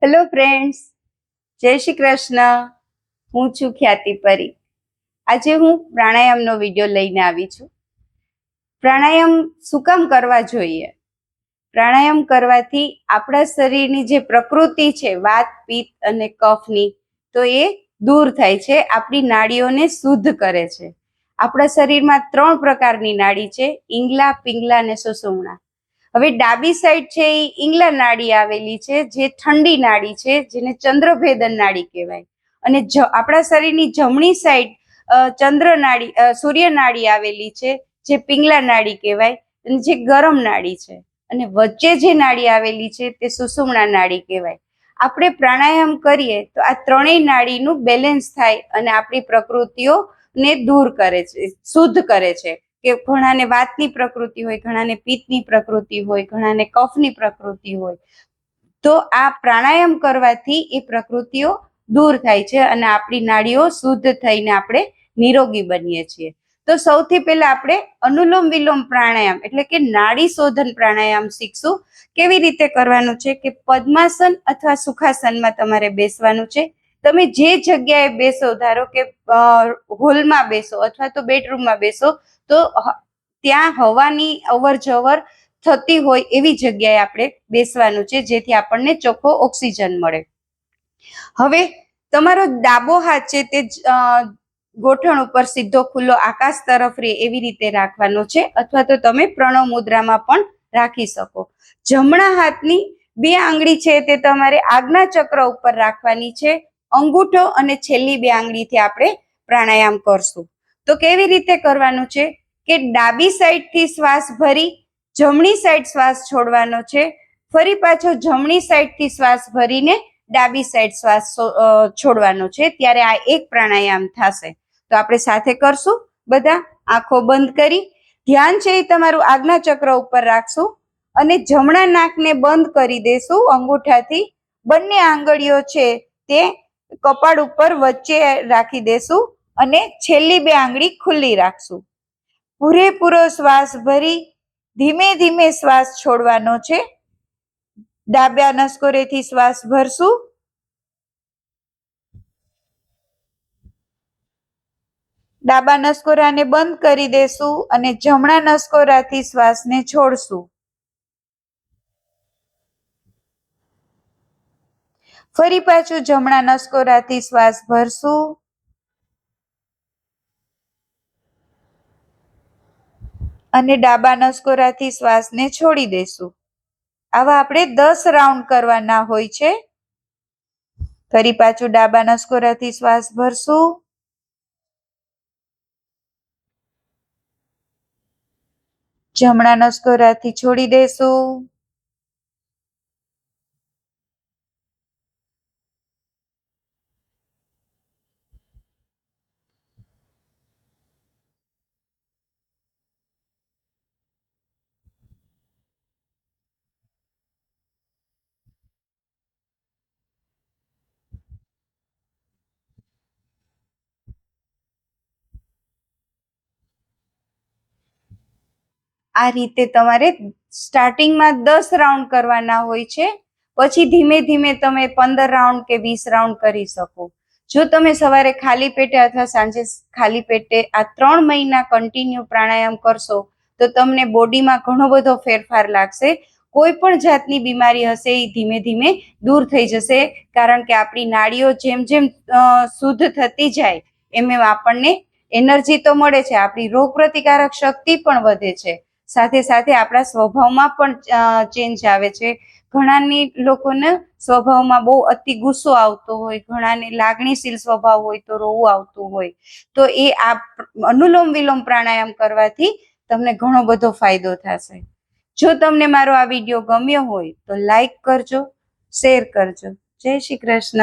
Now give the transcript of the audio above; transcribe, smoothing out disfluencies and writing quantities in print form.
Hello friends, જય શ્રી કૃષ્ણ. હું છું ખ્યાતિ પરી. આજે હું પ્રાણાયામનો વિડીયો લઈને આવી છું. પ્રાણાયામ શું કામ કરવા જોઈએ? પ્રાણાયામ કરવાથી આપણા શરીરની જે પ્રકૃતિ છે, વાત, પિત્ત અને કફની, તો એ દૂર થાય છે, આપણી નાડીઓને શુદ્ધ કરે છે. આપણા શરીરમાં 3 પ્રકારની નાડી છે: ઈંગલા, પિંગલા અને સુષુમ્ના. હવે ડાબી સાઈડ છે એ ઈંગલા નાડી આવેલી છે, જે ઠંડી નાડી છે, જેને ચંદ્રભેદન નાડી કહેવાય. અને આપણા શરીરની જમણી સાઈડ ચંદ્ર નાડી, સૂર્ય નાડી આવેલી છે, જે પિંગલા નાડી કહેવાય અને જે ગરમ નાડી છે. અને વચ્ચે જે નાડી આવેલી છે તે સુષુમ્ના નાડી કહેવાય. આપણે પ્રાણાયામ કરીએ તો આ ત્રણેય નાડીનું બેલેન્સ થાય અને આપણી પ્રકૃતિઓને દૂર કરે છે, શુદ્ધ કરે છે. કે ઘણાને વાતની પ્રકૃતિ હોય, ઘણાને પિત્તની પ્રકૃતિ હોય, ઘણાને કફની પ્રકૃતિ હોય, તો આ પ્રાણાયામ કરવાથી એ પ્રકૃતિઓ દૂર થાય છે અને આપણી નાડીઓ શુદ્ધ થઈને આપણે નિરોગી બનીએ છીએ. તો સૌથી પહેલા આપણે અનુલોમ વિલોમ પ્રાણાયામ એટલે કે નાડી શોધન પ્રાણાયામ શીખશું. કેવી રીતે કરવાનું છે કે પદ્માસન અથવા સુખાસનમાં તમારે બેસવાનું છે. તમે જે જગ્યાએ બેસો, ધારો કે હોલમાં બેસો અથવા તો બેડરૂમમાં બેસો, તો ત્યાં હવાની અવર જવર થતી હોય એવી જગ્યાએ આપણે બેસવાનું છે, જેથી આપણને ચોખ્ખો ઓક્સિજન મળે. હવે તમારો ડાબો હાથ છે તે ગોઠણ ઉપર સીધો ખુલ્લો આકાશ તરફ રહે એવી રીતે રાખવાનો છે, અથવા તો તમે પ્રણવ મુદ્રામાં પણ રાખી શકો. જમણા હાથની 2 આંગળી છે તે તમારે આજ્ઞા ચક્ર ઉપર રાખવાની છે. અંગૂઠો અને છેલ્લી 2 આંગળીથી આપણે પ્રાણાયામ કરશું. તો કેવી રીતે કરવાનું છે કે ડાબી સાઈડથી શ્વાસ ભરી જમણી સાઈડ શ્વાસ છોડવાનો છે. ફરી પાછો જમણી સાઈડથી શ્વાસ ભરીને ડાબી સાઈડ શ્વાસ છોડવાનો છે. ત્યારે આ એક પ્રાણાયામ થશે. તો આપણે સાથે કરશું. બધા આંખો બંધ કરી ધ્યાન છે એ તમારું આજ્ઞા ચક્ર ઉપર રાખશું અને જમણા નાકને બંધ કરી દેશું અંગૂઠાથી. બંને આંગળીઓ છે તે કપાળ ઉપર વચ્ચે રાખી દેશું અને છેલ્લી 2 આંગળી ખુલ્લી રાખશું. પૂરેપૂરો શ્વાસ ભરી ધીમે ધીમે શ્વાસ છોડવાનો છે. ડાબા નસકોરેથી શ્વાસ ભરશું. ડાબા નસકોરાને બંધ કરી દેશું અને જમણા નસકોરાથી શ્વાસને છોડશું. ફરી પાછું જમણા નસકોરાથી શ્વાસ ભરશું અને ડાબા નસકોરાથી શ્વાસને છોડી દેશું. આવા આપણે 10 રાઉન્ડ કરવાના હોય છે. ફરી પાછું ડાબા નસકોરાથી શ્વાસ ભરશું, જમણા નસકોરાથી છોડી દેશું, આ રીતે તમારે સ્ટાર્ટિંગમાં 10 રાઉન્ડ કરવાના હોય છે. પછી ધીમે ધીમે તમે 15 રાઉન્ડ કે 20 રાઉન્ડ કરી શકો. જો તમે સવારે ખાલી પેટે અથવા સાંજે ખાલી પેટે આ 3 મહિના કન્ટિન્યુ પ્રાણાયામ કરશો તો તમને બોડીમાં ઘણો બધો ફેરફાર લાગશે. કોઈ પણ જાતની બીમારી હશે એ ધીમે ધીમે દૂર થઈ જશે, કારણ કે આપણી નાડીઓ જેમ જેમ શુદ્ધ થતી જાય એમ એમ આપણને એનર્જી તો મળે છે, આપણી રોગ પ્રતિકારક શક્તિ પણ વધે છે. સાથે સાથે આપણા સ્વભાવમાં પણ ચેન્જ આવે છે. ઘણાની લોકોને સ્વભાવમાં બહુ અતિ ગુસ્સો આવતો હોય, ઘણાને લાગણીશીલ સ્વભાવ હોય તો રોવું આવતું હોય, તો એ આ અનુલોમ વિલોમ પ્રાણાયામ કરવાથી તમને ઘણો બધો ફાયદો થશે. જો તમને મારો આ વિડીયો ગમ્યો હોય તો લાઈક કરજો, શેર કરજો. જય શ્રી કૃષ્ણ.